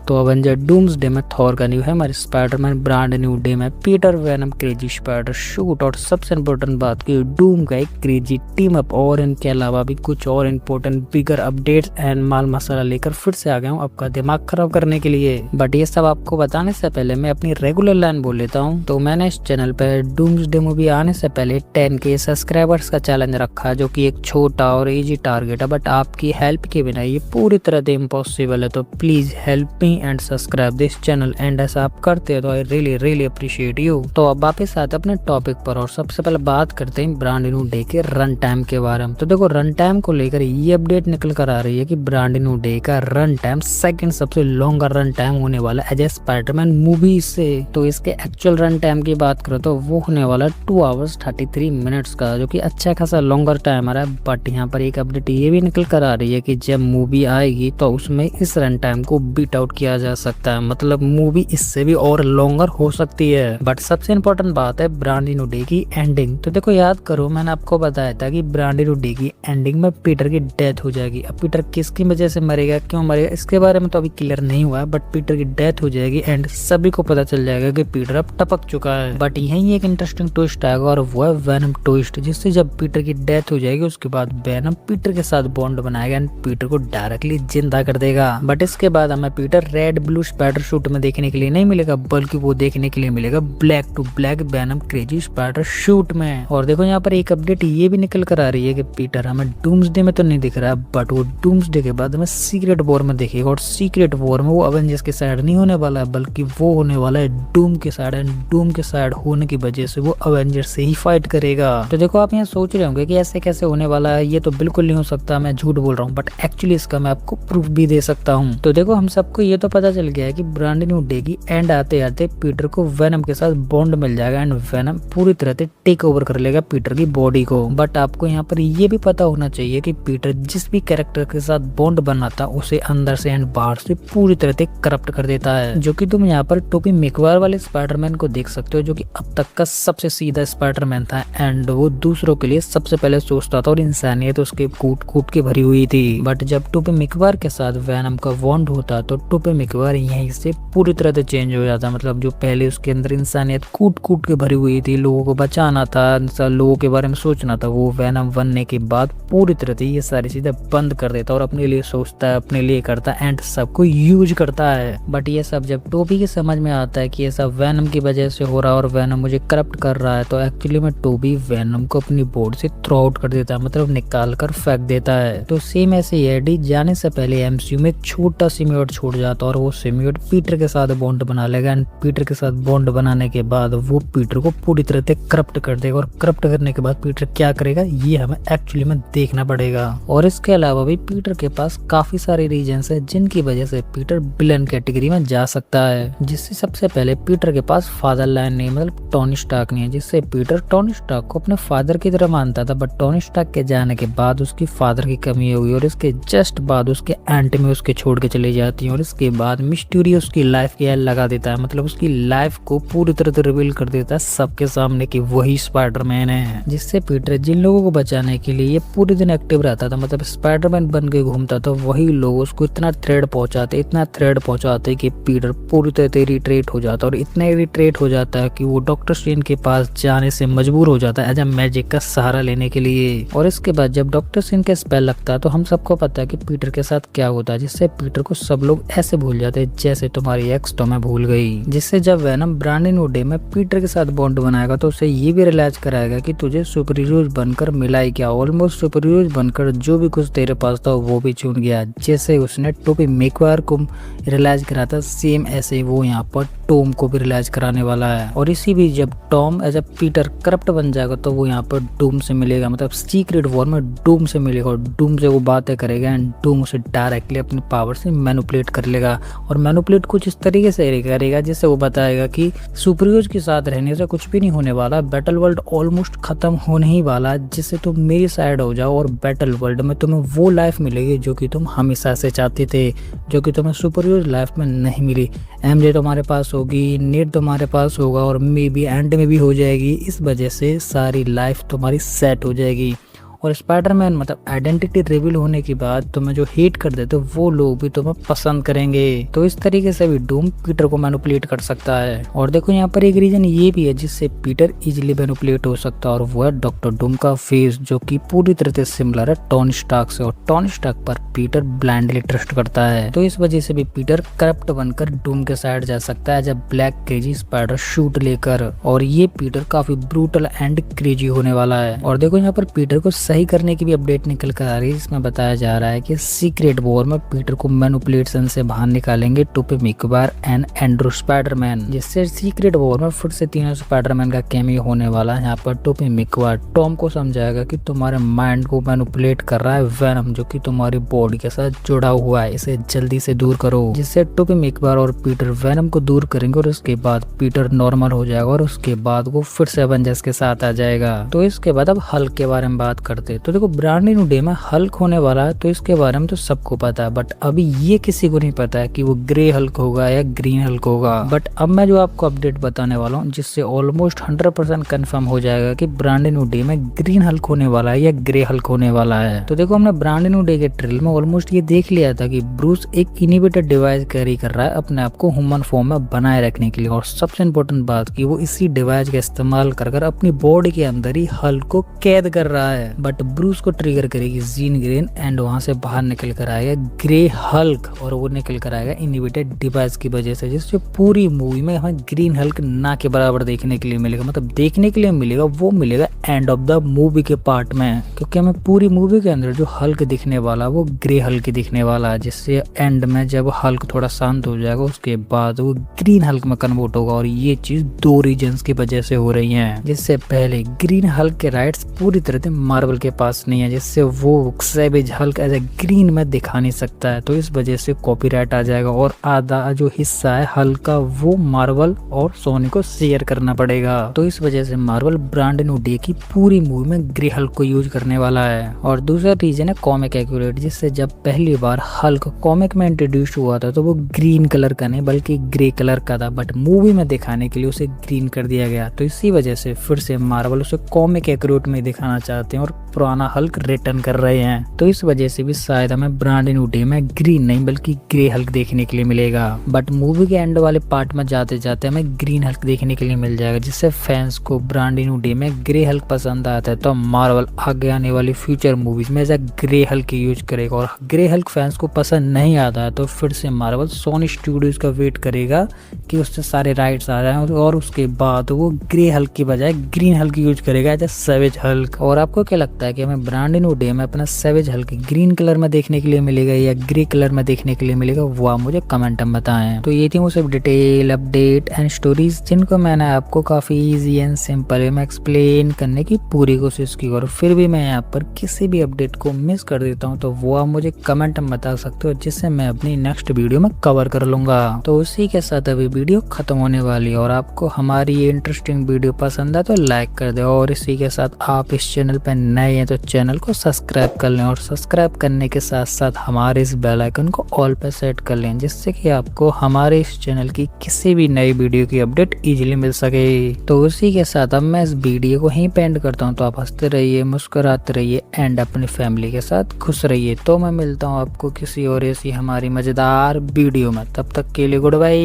तो Avenger doomsday में Thor का न्यू है, हमारे स्पाइडरमैन ब्रांड न्यू डे में Peter venom crazy spider shoot, और सबसे इम्पोर्टेंट बात की डूम का एक क्रेजी टीम अप, और इनके अलावा भी कुछ और इम्पोर्टेंट बिगर अपडेट्स एंड माल मसाला लेकर फिर से आ गया हूँ आपका दिमाग खराब करने के लिए। बट ये सब आपको बताने से पहले मैं अपनी रेगुलर लाइन बोल लेता हूँ। तो मैंने इस चैनल पे डूम्सडे मूवी आने से पहले 10K सब्सक्राइबर्स का चैलेंज रखा, जो कि एक छोटा और इजी टारगेट है, बट आपकी हेल्प के बिना ये पूरी तरह से इम्पॉसिबल है। तो please help me and subscribe this channel, and ऐसा आप करते हो तो आई रियली अप्रिशिएट यू। तो अब वापस आते अपने टॉपिक पर, और सबसे पहले बात करते हैं ब्रांड न्यू डे के रन टाइम के बारे में। तो देखो रन टाइम को लेकर ये अपडेट निकल कर आ रही है कि ब्रांड न्यू डे का रन टाइम सेकंड सबसे लॉन्गर रन टाइम होने वाला है एज ए स्पाइडरमैन मूवी से। तो इसके एक्चुअल रन टाइम की बात करो तो वो होने वाला 2 hours 33 minutes का, जो कि अच्छा खासा लॉन्गर टाइम आ रहा है। बट यहाँ पर एक अपडेट ये भी निकल कर आ रही है कि जब मूवी आएगी तो उसमें इस रन टाइम को बीट आउट किया जा सकता है, मतलब मूवी इससे भी और लॉन्गर हो सकती है। बट सबसे इम्पोर्टेंट बात है ब्रांड न्यू डे की एंडिंग। तो देखो याद करो मैंने आपको बताया था कि ब्रांड न्यू डे की एंडिंग में पीटर की डेथ हो जाएगी। अब पीटर किसकी वजह से मरेगा, क्यों मरेगा, इसके बारे में तो अभी क्लियर नहीं हुआ है, बट पीटर की डेथ हो जाएगी एंड सभी को पता चल जाएगा कि पीटर अब टपक चुका है। बट यही एक इंटरेस्टिंग ट्विस्ट आएगा, और वो है वेनम ट्विस्ट, जिससे जब पीटर की डेथ हो जाएगी उसके बाद वेनम पीटर के साथ बॉन्ड बनाएगा एंड पीटर को डायरेक्टली जिंदा कर देगा। बट इसके बाद हमें Peter red blue spider suit में देखने के लिए नहीं मिलेगा, बल्कि वो देखने के लिए मिलेगा black to black venom crazy spider suit में। और देखो यहाँ पर एक अपडेट ये भी निकल कर आ रही है कि पीटर हमें डूम्सडे में तो नहीं दिख रहा है, बट वो डूम्सडे के बाद हमें सीक्रेट वॉर में दिखेगा, और सीक्रेट वॉर में वो अवेंजर्स के साइड नहीं होने वाला है, बल्कि वो होने वाला है डूम के साइड, एंड डूम के साइड होने की वजह से वो अवेंजर्स से ही फाइट करेगा। तो देखो आप यहाँ सोच रहे होंगे कि ऐसे कैसे होने वाला है, ये तो बिल्कुल नहीं हो सकता, मैं झूठ बोल रहा हूँ, बट एक्चुअली इसका मैं आपको प्रूफ भी दे सकता हूँ। तो देखो हम सबको ये तो पता चल गया है कि ब्रांड न्यू डे की एंड आते आते पीटर को वेनम के साथ बॉन्ड मिल जाएगा एंड वेनम पूरी तरह से टेक ओवर कर लेगा पीटर की बॉडी को। बट आपको यहाँ पर ये भी पता होना चाहिए कि पीटर जिस भी कैरेक्टर के साथ बॉन्ड बनाता उसे अंदर से एंड बाहर से पूरी तरह से करप्ट कर देता है, जो कि तुम यहाँ पर टोबी मैगवायर वाले स्पाइडरमैन को देख सकते हो, जो कि अब तक का सबसे सीधा स्पाइडरमैन था एंड वो दूसरों के लिए सबसे पहले सोचता था और इंसानियत उसके कूट कूट के भरी हुई थी। बट जब टोबी मैगवायर के साथ वेनम का बॉन्ड होता तो टोबी मैगवायर यहीं से पूरी तरह से चेंज हो जाता, मतलब जो पहले उसके अंदर इंसानियत कूट कूट के भरी हुई थी, लोगों को बचाना था, लोगों के बारे में सोचना था, वो वेनम बनने के बाद पूरी तरह से ये सारी चीजें बंद कर देता और अपने लिए सोचता है, अपने लिए करता है एंड सबको यूज करता है। बट ये सब जब टोबी की समझ में आता है कि ये सब वेनम की वजह से हो रहा है और वेनम मुझे करप्ट कर रहा है, तो एक्चुअली में टोबी वेनम को अपनी बॉडी से थ्रो आउट कर देता है, मतलब निकाल कर फेंक देता है। तो सेम ऐसे एडी जाने से पहले एमसीयू में छोटा सिम्बियोट छूट जाता और वो सिम्बियोट पीटर के साथ बॉन्ड बना लेगा एंड पीटर के साथ बॉन्ड बनाने के बाद वो पीटर को पूरी तरह से करप्ट कर देगा, और करप्ट करने के बाद पीटर क्या करेगा ये हमें एक्चुअली में देखना पड़ेगा। और इसके अलावा भी पीटर के पास काफी सारे रीजंस है जिनकी वजह से पीटर विलन कैटेगरी में जा सकता है, जिससे सबसे पहले पीटर के पास फादर लाइन नहीं, मतलब टोनी स्टार्क नहीं है, जिससे पीटर टोनी स्टार्क को अपने फादर की तरह मानता था। बट टोनी स्टार्क के जाने के बाद उसकी फादर की कमी हुई और इसके जस्ट बाद उसके एंटी में उसके छोड़ के चली जाती है, और इसके बाद मिस्टीरियस उसकी लाइफ की एल लगा देता है, मतलब उसकी लाइफ को पूरी तरह से रिवील कर देता है सबके सामने कि वही स्पाइडरमैन है। जिससे पीटर जिन लोगों को बचाने के लिए ये पूरे दिन एक्टिव रहता था, मतलब स्पाइडरमैन बन के घूमता था, वही लोग उसको इतना थ्रेड पहुंचाते कि पीटर पूरी तरह से रिट्रेट हो जाता, और इतना रिट्रेट हो जाता है कि वो डॉक्टर स्ट्रेंज के पास जाने से मजबूर हो जाता है एज ए मैजिक का सहारा लेने के लिए। और इसके बाद जब डॉक्टर स्ट्रेंज का स्पेल लगता है तो हम सबको पता है कि पीटर के साथ क्या होता है, जिससे पीटर को सब लोग ऐसे भूल जाते हैं जैसे तुम्हारी एक्स तो मैं भूल गई। जिससे जब वेनम ब्रांड न्यू डे में पीटर के साथ बॉन्ड बनाएगा तो उसे ये भी रियलाइज कराएगा कि तुझे सुपर हीरोज बनकर मिला ही क्या, ऑलमोस्ट सुपर हीरोज बनकर जो भी कुछ तेरे पास था वो भी छूट गया। जैसे उसने टोबी मैगवायर को रियलाइज करा था, सेम ऐसे वो यहाँ पर टॉम को भी रियलाइज कराने वाला है। और इसी बीच जब Tom as a Peter corrupt बन जाएगा तो वो यहाँ पर डूम से मिलेगा, मतलब सीक्रेट वॉर में डूम से मिलेगा, और डूम से वो बातें करेगा एंड डूम उसे डायरेक्टली अपनी पावर से मैनिपुलेट कर लेगा। और मैनिपुलेट कुछ इस तरीके से करेगा जिससे वो बताएगा कि सुपर हीरोज के साथ रहने से कुछ भी नहीं होने वाला, बैटल वर्ल्ड ऑलमोस्ट खत्म होने ही वाला, जिससे तुम मेरी साइड हो जाओ और बैटल वर्ल्ड में तुम्हें वो लाइफ मिलेगी जो कि तुम हमेशा से चाहते थे, जो कि तुम्हें सुपर हीरोज लाइफ में नहीं मिली। एमजे तुम्हारे पास होगी, नेट तुम्हारे पास होगा, और मे बी एंड में भी हो जाएगी। इस वजह से सारी लाइफ तुम्हारी सेट हो जाएगी। और स्पाइडरमैन मतलब आइडेंटिटी रिवील होने के बाद तुम्हें जो हेट कर देते वो लोग भी तुम्हें पसंद करेंगे। तो इस तरीके से भी डूम पीटर को मैनिपुलेट कर सकता है। और देखो यहाँ पर एक रीजन ये भी है जिससे पीटर इजिली मैनिपुलेट हो सकता है, और वो है डॉक्टर डूम का फेस, जो कि पूरी तरह से सिमिलर है टोनी स्टार्क से, और टोनी स्टार्क पर पीटर ब्लाइंडली ट्रस्ट करता है। तो इस वजह से भी पीटर करप्ट बनकर डूम के साइड जा सकता है जब ब्लैक क्रेजी स्पाइडर शूट लेकर, और ये पीटर काफी ब्रूटल एंड क्रेजी होने वाला है। और देखो यहाँ पर पीटर को सही करने की भी अपडेट निकल कर आ रही है, इसमें बताया जा रहा है कि सीक्रेट वॉर में पीटर को मैनिपुलेशन से बाहर निकालेंगे Tobey Maguire and Andrew spiderman, जिससे सीक्रेट वॉर में फिर से तीनों स्पाइडरमैन का कैमियो होने वाला है। यहाँ पर टोबी मैगवायर टॉम को समझाएगा कि तुम्हारे माइंड को मैनिपुलेट कर रहा है वेनम, जो कि तुम्हारी बॉडी के साथ जुड़ा हुआ है, इसे जल्दी से दूर करो, जिससे टोबी मैगवायर और पीटर वेनम को दूर करेंगे, और उसके बाद पीटर नॉर्मल हो जाएगा, और उसके बाद वो फिर से एवेंजर्स के साथ आ जाएगा। तो इसके बाद अब हल्क के बारे में बात करते। तो देखो ब्रांड न्यू डे में हल्क होने वाला है, तो इसके बारे में तो सबको पता है, बट अभी ये किसी को नहीं पता है कि वो ग्रे हल्क होगा या ग्रीन हल्क होगा। बट अब मैं जो आपको अपडेट बताने वाला हूँ, जिससे ऑलमोस्ट 100% कंफर्म हो जाएगा कि ब्रांड न्यू डे में ग्रीन हल्क होने वाला है या ग्रे हल्क होने वाला है। तो देखो हमने ब्रांड न्यू डे के ट्रेलर में ऑलमोस्ट ये देख लिया था कि ब्रूस एक इनोवेटिव डिवाइस कैरी कर रहा है अपने आप को ह्यूमन फॉर्म में बनाए रखने के लिए, और सबसे इम्पोर्टेंट बात कि वो इसी डिवाइस का इस्तेमाल कर अपनी बॉडी के अंदर ही हल्क को कैद कर रहा है। बट ब्रूस को ट्रिगर करेगी जीन ग्रेन, एंड वहां से बाहर निकल कर आएगा ग्रे हल्क, और वो निकल कर आएगा इनोवेटेड डिवाइस की वजह से, जिससे पूरी मूवी में हमें ग्रीन हल्क ना के बराबर देखने के लिए मिलेगा। मतलब देखने के लिए मिलेगा, वो मिलेगा एंड ऑफ द मूवी के पार्ट में, क्योंकि हमें पूरी मूवी के अंदर जो हल्क दिखने वाला वो ग्रे हल्क दिखने वाला है, जिससे एंड में जब हल्क थोड़ा शांत हो जाएगा उसके बाद वो ग्रीन हल्क में कन्वर्ट होगा। और ये चीज दो रीजन्स की वजह से हो रही है। जिससे पहले ग्रीन हल्क के राइट्स पूरी तरह से मार्वल के पास नहीं है, जिससे वो savage Hulk as a green में दिखा नहीं सकता है, तो इस वजह से कॉपीराइट आ जाएगा, और आधा जो हिस्सा है हल्क का वो मार्वल और सोनी को शेयर करना पड़ेगा। तो इस वजह से मार्वल ब्रांड न्यू डे की पूरी मूवी में ग्रे हल्क को यूज करने वाला है। और दूसरा रीजन है कॉमिक एक्यूरेट, जिससे जब पहली बार हल्क कॉमिक में इंट्रोड्यूस हुआ था तो वो ग्रीन कलर का नहीं बल्कि ग्रे कलर का था, बट मूवी में दिखाने के लिए उसे ग्रीन कर दिया गया। तो इसी वजह से फिर से मार्वल उसे कॉमिक एक्यूरेट में दिखाना चाहते हैं और पुराना हल्क रिटर्न कर रहे हैं। तो इस वजह से भी शायद हमें ब्रांड न्यू डे में ग्रीन नहीं बल्कि ग्रे हल्क देखने के लिए मिलेगा। बट मूवी के एंड वाले पार्ट में जाते जाते हमें ग्रीन हल्क देखने के लिए मिल जाएगा, जिससे फैंस को ब्रांड न्यू डे में ग्रे हल्क पसंद आता है। तो मार्वल आगे आने वाली फ्यूचर मूवीज में ऐसा ग्रे हल्क यूज करेगा, और ग्रे हल्क फैंस को पसंद नहीं आता है तो फिर से मार्वल सोनी स्टूडियोज का वेट करेगा कि उससे सारे राइट्स आ जाए, और उसके बाद वो ग्रे हल्क की बजाय ग्रीन हल्क यूज करेगा एज सैवेज हल्क। और आपको क्या लगता है कि हमें ब्रांड न्यू डे में अपना सैवेज हल्क ग्रीन कलर में देखने के लिए मिलेगा या ग्रे कलर में देखने के लिए मिलेगा, वो आप मुझे कमेंट में बताएं। तो ये थी वो सब डिटेल अपडेट एंड स्टोरीज जिनको मैंने आपको काफी इजी एंड सिंपल वे में एक्सप्लेन करने की पूरी कोशिश की, और फिर भी मैं यहाँ पर किसी भी अपडेट को मिस कर देता हूँ तो वो आप मुझे कमेंट में बता सकते हो, जिससे मैं अपनी नेक्स्ट वीडियो में कवर कर लूंगा। तो उसी के साथ अभी वीडियो खत्म होने वाली है, और आपको हमारी ये इंटरेस्टिंग वीडियो पसंद है तो लाइक कर दे, और इसी के साथ आप इस चैनल पर नए हैं तो चैनल को सब्सक्राइब कर लें, और सब्सक्राइब करने के साथ साथ हमारे इस बेल आइकन को ऑल पे सेट कर लें, जिससे कि आपको हमारे इस चैनल की किसी भी नई वीडियो की अपडेट इजीली मिल सके। तो उसी के साथ अब मैं इस वीडियो को यहीं पे एंड करता हूँ। तो आप हंसते रहिए, मुस्कुराते रहिए एंड अपनी फैमिली के साथ खुश रहिए। तो मैं मिलता हूँ आपको किसी और ऐसी हमारी मजेदार वीडियो में, तब तक के लिए गुड बाय।